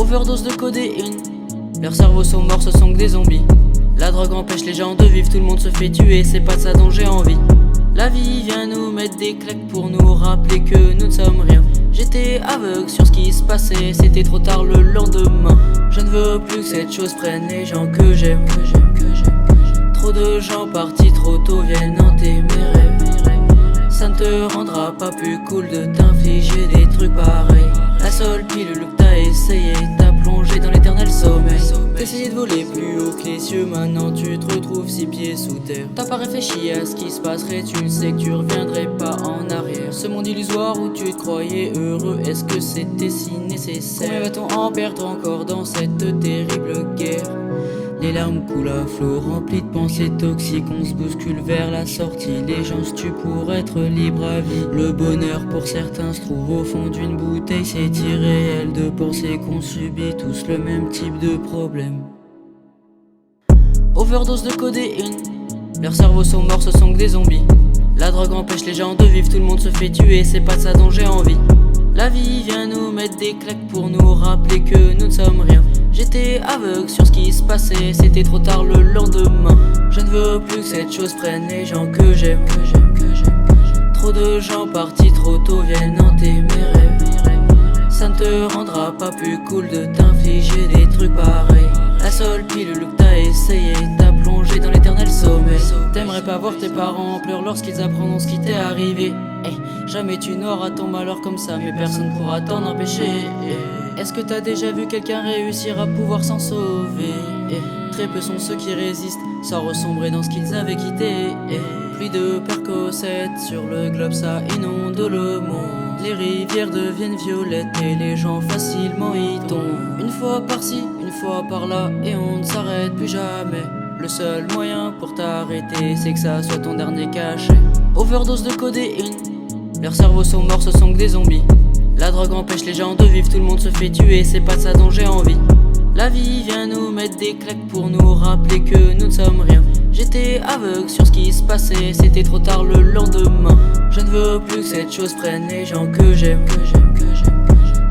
Overdose de codéine, leurs cerveaux sont morts, ce sont que des zombies. La drogue empêche les gens de vivre, tout le monde se fait tuer, c'est pas de ça dont j'ai envie. La vie vient nous mettre des claques pour nous rappeler que nous ne sommes rien. J'étais aveugle sur ce qui se passait, c'était trop tard le lendemain. Je ne veux plus que cette chose prenne les gens que j'aime. Trop de gens partis trop tôt viennent hanter mes rêves. Ça ne te rendra pas plus cool de t'infliger des trucs pareils. La seule pilule que t'as essayé t'a plongé dans l'éternel sommeil. T'essayais de voler plus haut que les cieux, maintenant tu te retrouves 6 pieds sous terre. T'as pas réfléchi à ce qui se passerait, tu le sais que tu reviendrais pas en arrière. Ce monde illusoire où tu te croyais heureux, est-ce que c'était si nécessaire? Combien va-t-on en perdre encore dans cette terrible guerre? Les larmes coulent à flot, remplies de pensées toxiques. On se bouscule vers la sortie. Les gens se tuent pour être libres à vie. Le bonheur pour certains se trouve au fond d'une bouteille. C'est irréel de penser qu'on subit tous le même type de problème. Overdose de codéine, leurs cerveaux sont morts, ce sont que des zombies. La drogue empêche les gens de vivre, tout le monde se fait tuer, c'est pas de ça dont j'ai envie. La vie vient nous mettre des claques pour nous rappeler que nous ne sommes rien. J'étais aveugle sur ce qui se passait, c'était trop tard le lendemain. Je ne veux plus que cette chose prenne les gens que j'aime. Trop de gens partis trop tôt viennent hanter mes rêves. Ça ne te rendra pas plus cool de t'infliger des trucs pareils. La seule pilule que t'as essayé t'a plongé dans l'éternel sommeil. T'aimerais pas voir tes parents en pleurs lorsqu'ils apprendront ce qui t'est arrivé. Jamais tu n'auras ton malheur comme ça, mais personne pourra t'en empêcher. Est-ce que t'as déjà vu quelqu'un réussir à pouvoir s'en sauver? Très peu sont ceux qui résistent sans ressombrer dans ce qu'ils avaient quitté. Pluie de Percocet sur le globe, ça inonde le monde. Les rivières deviennent violettes et les gens facilement y tombent. Une fois par-ci, une fois par-là et on ne s'arrête plus jamais. Le seul moyen pour t'arrêter, c'est que ça soit ton dernier cachet. Overdose de codéine, leurs cerveaux sont morts, ce sont que des zombies. La drogue empêche les gens de vivre, tout le monde se fait tuer, c'est pas de ça dont j'ai envie. La vie vient nous mettre des claques pour nous rappeler que nous ne sommes rien. J'étais aveugle sur ce qui se passait, c'était trop tard le lendemain. Je ne veux plus que cette chose prenne les gens que j'aime.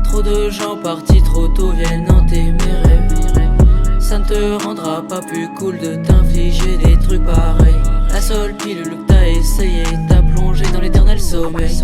Trop de gens partis trop tôt viennent hanter mes rêves. Ça ne te rendra pas plus cool de t'infliger des trucs pareils. La seule pilule que t'as essayé t'a plongé dans l'éternel sommeil.